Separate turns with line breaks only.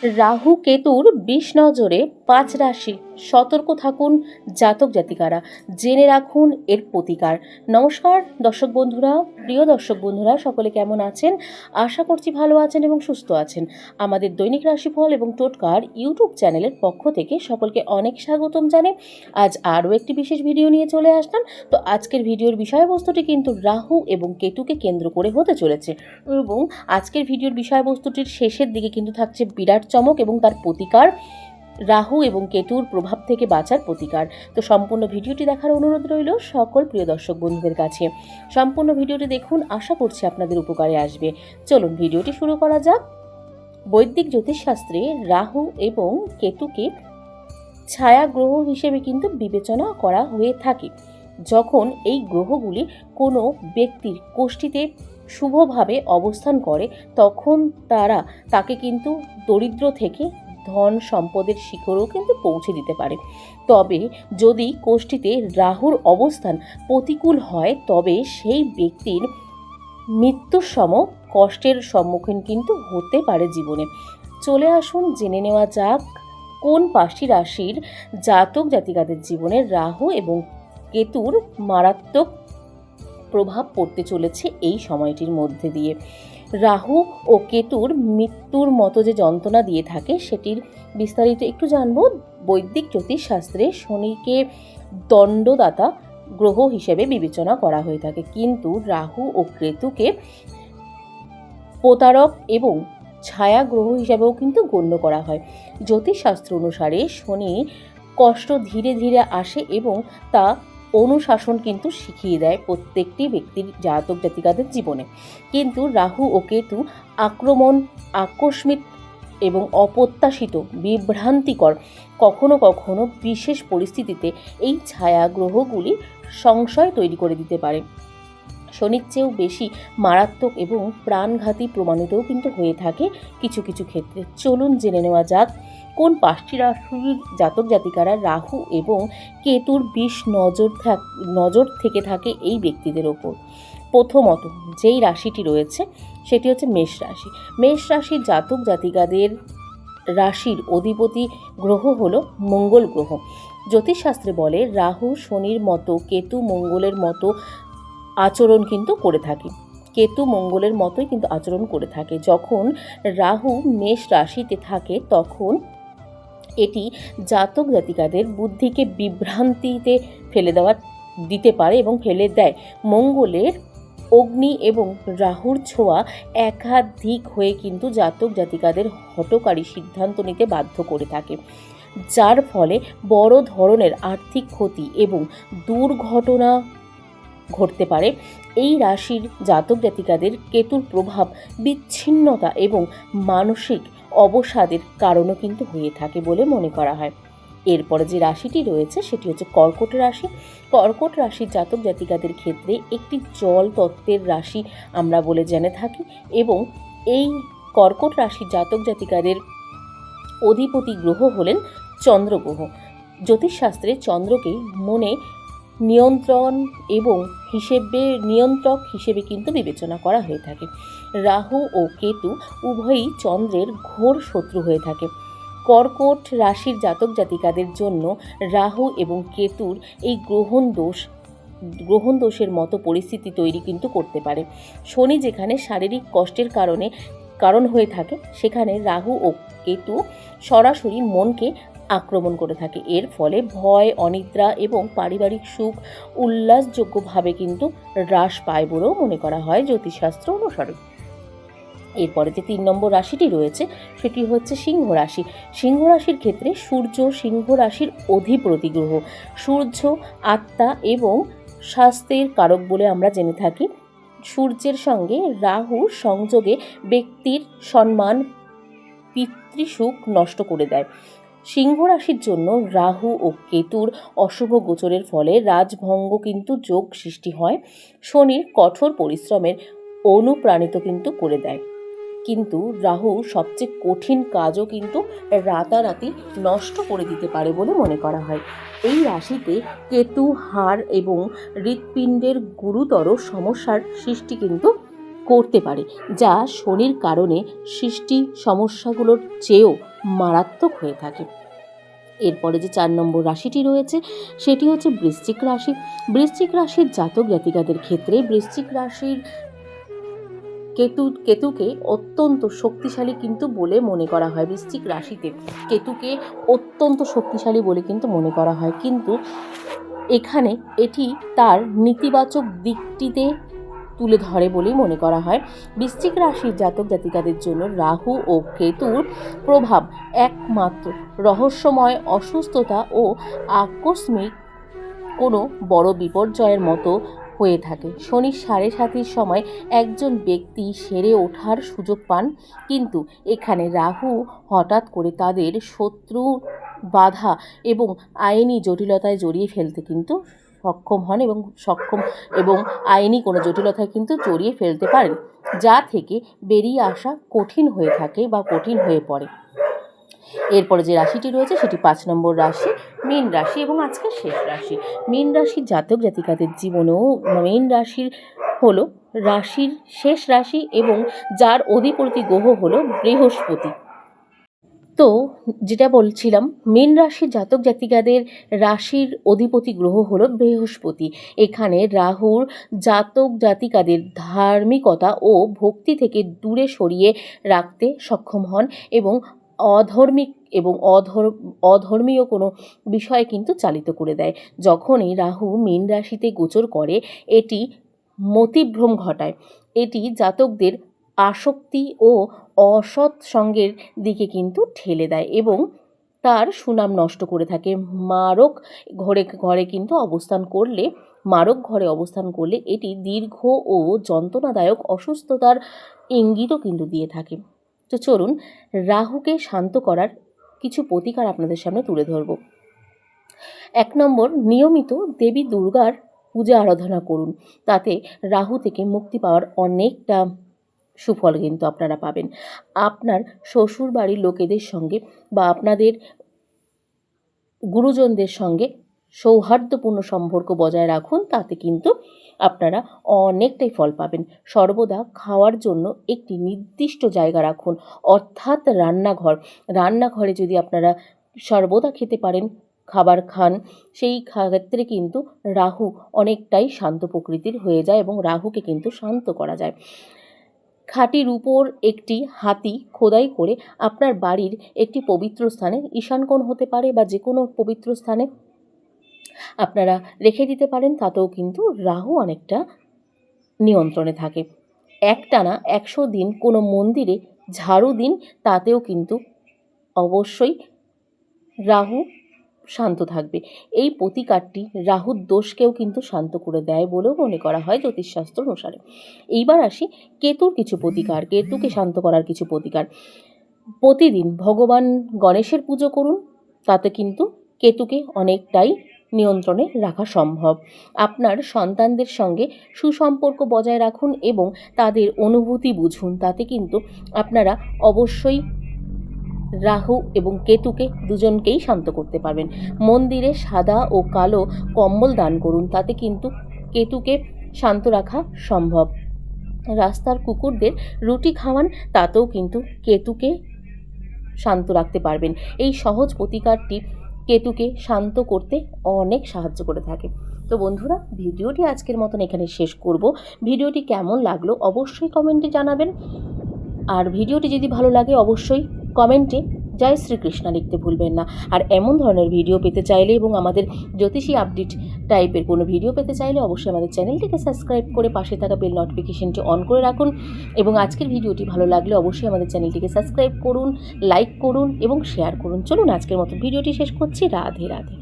রাহু কেতুর ২০ নজরে ৫ রাশি, সতর্ক থাকুন জাতক জাতিকারা, জেনে রাখুন এর প্রতিকার। নমস্কার দর্শক বন্ধুরা, প্রিয় দর্শক বন্ধুরা, সকলে কেমন আছেন? আশা করছি ভালো আছেন এবং সুস্থ আছেন। আমাদের দৈনিক রাশিফল এবং টোটকার ইউটিউব চ্যানেলের পক্ষ থেকে সকলকে অনেক স্বাগতম জানাই। আজ আরও একটি বিশেষ ভিডিও নিয়ে চলে আসলাম। তো আজকের ভিডিওর বিষয়বস্তুটি কিন্তু রাহু এবং কেতুকে কেন্দ্র করে হতে চলেছে, এবং আজকের ভিডিওর বিষয়বস্তুটির শেষের দিকে কিন্তু থাকছে বিরাট চমক এবং তার প্রতিকার, রাহু এবং কেতুর প্রভাব থেকে বাঁচার প্রতিকার। তো সম্পূর্ণ ভিডিওটি দেখার অনুরোধ রইল সকল প্রিয় দর্শক বন্ধুদের কাছে। সম্পূর্ণ ভিডিওটি দেখুন, আশা করছি আপনাদের উপকারে আসবে। চলুন ভিডিওটি শুরু করা যাক। বৈদিক জ্যোতিষশাস্ত্রে রাহু এবং কেতুকে ছায়া গ্রহ হিসেবে কিন্তু বিবেচনা করা হয়ে থাকে। যখন এই গ্রহগুলি কোনো ব্যক্তির কোষ্ঠীতে শুভভাবে অবস্থান করে, তখন তাকে কিন্তু দরিদ্র থেকে ধন সম্পদের শিখরেও কিন্তু পৌঁছে দিতে পারে। তবে যদি কোষ্ঠীতে রাহুর অবস্থান প্রতিকূল হয়, তবে সেই ব্যক্তির মৃত্যুর সম কষ্টের সম্মুখীন কিন্তু হতে পারে জীবনে। চলে আসুন জেনে নেওয়া যাক কোন ৫টি রাশির জাতক জাতিকাদের জীবনে রাহু এবং কেতুর মারাত্মক প্রভাব পড়তে চলেছে এই সময়টির মধ্যে দিয়ে। রাহু ও কেতুর মৃত্যুর মতো যে যন্ত্রণা দিয়ে থাকে, সেটির বিস্তারিত একটু জানব। বৈদিক জ্যোতিষশাস্ত্রে শনিকে দণ্ডদাতা গ্রহ হিসেবে বিবেচনা করা হয়ে থাকে, কিন্তু রাহু ও কেতুকে প্রতারক এবং ছায়া গ্রহ হিসাবেও কিন্তু গণ্য করা হয়। জ্যোতিষশাস্ত্র অনুসারে শনি কষ্ট ধীরে ধীরে আসে এবং তা অনুশাসন কিন্তু শিখিয়ে দেয় প্রত্যেকটি ব্যক্তির জাতক জাতিকাদের জীবনে। কিন্তু রাহু ও কেতু আক্রমণ, আকস্মিক এবং অপ্রত্যাশিত, বিভ্রান্তিকর, কখনো কখনো বিশেষ পরিস্থিতিতে এই ছায়া গ্রহগুলি সংশয় তৈরি করে দিতে পারে। শনির চেয়েও বেশি মারাত্মক এবং প্রাণঘাতী প্রমাণিতও কিন্তু হয়ে থাকে কিছু কিছু ক্ষেত্রে। চলুন জেনে নেওয়া যাক কোন ৫টি রাশির জাতক জাতিকারা রাহু এবং কেতুর ২০ নজর থেকে থাকে এই ব্যক্তিদের ওপর। প্রথমত যেই রাশিটি রয়েছে সেটি হচ্ছে মেষ রাশি। মেষ রাশির জাতক জাতিকাদের রাশির অধিপতি গ্রহ হলো মঙ্গল গ্রহ। জ্যোতিষশাস্ত্রে বলে রাহু শনির মতো, কেতু মঙ্গলের মতো আচরণ কিন্তু করে থাকে। কেতু মঙ্গলের মতোই কিন্তু আচরণ করে থাকে। যখন রাহু মেষ রাশিতে থাকে, তখন এটি জাতক জাতিকাদের বুদ্ধিকে বিভ্রান্তিতে দিতে পারে এবং ফেলে দেয়। মঙ্গলের অগ্নি এবং রাহুর ছোঁয়া একাধিক হয়ে কিন্তু জাতক জাতিকাদের হঠকারী সিদ্ধান্ত নিতে বাধ্য করে থাকে, যার ফলে বড় ধরনের আর্থিক ক্ষতি এবং দুর্ঘটনা ঘটতে পারে। এই রাশির জাতক জাতিকাদের কেতুর প্রভাব বিচ্ছিন্নতা এবং মানসিক অবসাদের কারণও কিন্তু হয়ে থাকে বলে মনে করা হয়। এরপরে যে রাশিটি রয়েছে সেটি হচ্ছে কর্কট রাশি। কর্কট রাশির জাতক জাতিকাদের ক্ষেত্রে একটি জল তত্ত্বের রাশি আমরা বলে জেনে থাকি, এবং এই কর্কট রাশির জাতক জাতিকাদের অধিপতি গ্রহ হলেন চন্দ্রগ্রহ। জ্যোতিষশাস্ত্রে চন্দ্রকে মনে নিয়ন্ত্রণ এবং নিয়ন্ত্রক হিসেবে কিন্তু বিবেচনা করা হয়ে থাকে। রাহু ও কেতু উভয়ই চন্দ্রের ঘোর শত্রু হয়ে থাকে। কর্কট রাশির জাতক জাতিকাদের জন্য রাহু এবং কেতুর এই গ্রহণ দোষের মতো পরিস্থিতি তৈরি কিন্তু করতে পারে। শনি যেখানে শারীরিক কষ্টের কারণ হয়ে থাকে, সেখানে রাহু ও কেতু সরাসরি মনকে আক্রমণ করে থাকে। এর ফলে ভয়, অনিদ্রা এবং পারিবারিক সুখ উল্লাসযোগ্যভাবে কিন্তু হ্রাস পায় বলেও মনে করা হয় জ্যোতিষশাস্ত্র অনুসারে। এরপরে যে ৩ নম্বর রাশিটি রয়েছে সেটি হচ্ছে সিংহ রাশি। সিংহ রাশির ক্ষেত্রে সূর্য সিংহ রাশির অধিপতি গ্রহ। সূর্য আত্মা এবং স্বাস্থ্যের কারক বলে আমরা জেনে থাকি। সূর্যের সঙ্গে রাহুর সংযোগে ব্যক্তির সম্মান, পিতৃসুখ নষ্ট করে দেয়। সিংহ রাশির জন্য রাহু ও কেতুর অশুভ গোচরের ফলে রাজভঙ্গ কিন্তু যোগ সৃষ্টি হয়। শনির কঠোর পরিশ্রমের অনুপ্রাণিত কিন্তু করে দেয়, কিন্তু রাহু সবচেয়ে কঠিন কাজও কিন্তু রাতারাতি নষ্ট করে দিতে পারে বলে মনে করা হয়। এই রাশিতে কেতু হাড় এবং হৃৎপিণ্ডের গুরুতর সমস্যার সৃষ্টি কিন্তু করতে পারে, যা শনির কারণে সৃষ্টি সমস্যাগুলোর চেয়েও মারাত্মক হয়ে থাকে। এরপরে যে 4 নম্বর রাশিটি রয়েছে সেটি হচ্ছে বৃশ্চিক রাশি। বৃশ্চিক রাশির জাতক জাতিকাদের ক্ষেত্রে বৃশ্চিক রাশির কেতুকে অত্যন্ত শক্তিশালী কিন্তু বলে মনে করা হয়। বৃশ্চিক রাশিতে কেতুকে অত্যন্ত শক্তিশালী বলে কিন্তু মনে করা হয়, কিন্তু এখানে এটি তার নেতিবাচক দিকটিতে তুলে ধরে বলেই মনে করা হয়। বৃশ্চিক রাশির জাতক জাতিকাদের জন্য রাহু ও কেতুর প্রভাব একমাত্র রহস্যময় অসুস্থতা ও আকস্মিক কোনো বড় বিপর্যয়ের মতো হয়ে থাকে। শনির 7.5 সময় একজন ব্যক্তি সেরে ওঠার সুযোগ পান, কিন্তু এখানে রাহু হঠাৎ করে তাদের শত্রু, বাধা এবং আইনি জটিলতায় জড়িয়ে ফেলতে কিন্তু সক্ষম হন এবং আইনি কোনো জটিলতায় কিন্তু জড়িয়ে ফেলতে পারেন, যা থেকে বেরিয়ে আসা কঠিন হয়ে থাকে বা কঠিন হয়ে পড়ে। এরপরে যে রাশিটি রয়েছে সেটি 5 নম্বর রাশি, মীন রাশি এবং আজকের শেষ রাশি। মীন রাশির জাতক জাতিকাদের জীবনেও মীন রাশির হলো রাশির শেষ রাশি এবং যার অধিপতি গ্রহ হলো বৃহস্পতি। তো যেটা বলছিলাম, মীন রাশির জাতক জাতিকাদের রাশির অধিপতি গ্রহ হলো বৃহস্পতি। এখানে রাহুর জাতক জাতিকাদের ধার্মিকতা ও ভক্তি থেকে দূরে সরিয়ে রাখতে সক্ষম হন এবং অধার্মিক এবং অধর্মীয় কোনো বিষয়ে কিন্তু চালিত করে দেয়। যখনই রাহু মীন রাশিতে গোচর করে এটি মতিভ্রম ঘটায়, এটি জাতকদের আসক্তি ও অসৎ সঙ্গের দিকে কিন্তু ঠেলে দেয় এবং তার সুনাম নষ্ট করে থাকে। মারক ঘরে কিন্তু মারক ঘরে অবস্থান করলে এটি দীর্ঘ ও যন্ত্রণাদায়ক অসুস্থতার ইঙ্গিতও কিন্তু দিয়ে থাকে। তো চলুন রাহুকে শান্ত করার কিছু প্রতিকার আপনাদের সামনে তুলে ধরব। 1 নম্বর, নিয়মিত দেবী দুর্গার পূজা আরাধনা করুন। তাতে রাহু থেকে মুক্তি পাওয়ার অনেকটা সুফল কিন্তু আপনারা পাবেন। আপনার শ্বশুর বাড়ির লোকেদের সঙ্গে বা আপনাদের গুরুজনদের সঙ্গে সৌহার্দ্যপূর্ণ সম্পর্ক বজায় রাখুন, তাতে কিন্তু আপনারা অনেকটাই ফল পাবেন। সর্বদা খাওয়ার জন্য একটি নির্দিষ্ট জায়গা রাখুন, অর্থাৎ রান্নাঘরে যদি আপনারা সর্বদা খেতে পারেন, খাবার খান, সেই ক্ষেত্রে কিন্তু রাহু অনেকটাই শান্ত প্রকৃতির হয়ে যায় এবং রাহুকে কিন্তু শান্ত করা যায়। খাটির উপর একটি হাতি খোদাই করে আপনার বাড়ির একটি পবিত্র স্থানে, ঈশানকোণ হতে পারে বা যে কোনো পবিত্র স্থানে আপনারা রেখে দিতে পারেন, তাতেও কিন্তু রাহু অনেকটা নিয়ন্ত্রণে থাকে। একটানা 100 দিন কোনো মন্দিরে ঝাড়ু দিন, তাতেও কিন্তু অবশ্যই রাহু শান্ত থাকবে। এই প্রতিকারটি রাহুর দোষকেও কিন্তু শান্ত করে দেয় বলেও মনে করা হয় জ্যোতিষশাস্ত্র অনুসারে। এইবার আসি কেতুর কিছু প্রতিকার, কেতুকে শান্ত করার কিছু প্রতিকার। প্রতিদিন ভগবান গণেশের পুজো করুন, তাতে কিন্তু কেতুকে অনেকটাই নিয়ন্ত্রণে রাখা সম্ভব। আপনার সন্তানদের সঙ্গে সুসম্পর্ক বজায় রাখুন এবং তাদের অনুভূতি বুঝুন, তাতে কিন্তু আপনারা অবশ্যই রাহু এবং কেতুকে দুজনকেই শান্ত করতে পারবেন। মন্দিরে সাদা ও কালো কম্বল দান করুন, তাতে কিন্তু কেতুকে শান্ত রাখা সম্ভব। রাস্তার কুকুরদের রুটি খাওয়ান, তাতেও কিন্তু কেতুকে শান্ত রাখতে পারবেন। এই সহজ প্রতিকারটি কেতুকে শান্ত করতে অনেক সাহায্য করে থাকে। তো বন্ধুরা, ভিডিওটি আজকের মতন এখানে শেষ করব। ভিডিওটি কেমন লাগলো অবশ্যই কমেন্টে জানাবেন, আর ভিডিওটি যদি ভালো লাগে অবশ্যই কমেন্টে জয় শ্রীকৃষ্ণ লিখতে ভুলবেন না। আর এমন ধরনের ভিডিও পেতে চাইলে এবং আমাদের জ্যোতিষী আপডেট টাইপের কোনো ভিডিও পেতে চাইলে অবশ্যই আমাদের চ্যানেলটিকে সাবস্ক্রাইব করে পাশে থাকা বেল নোটিফিকেশনটি অন করে রাখুন। এবং আজকের ভিডিওটি ভালো লাগলে অবশ্যই আমাদের চ্যানেলটিকে সাবস্ক্রাইব করুন, লাইক করুন এবং শেয়ার করুন। চলুন আজকের মতো ভিডিওটি শেষ করছি। রাধে রাধে।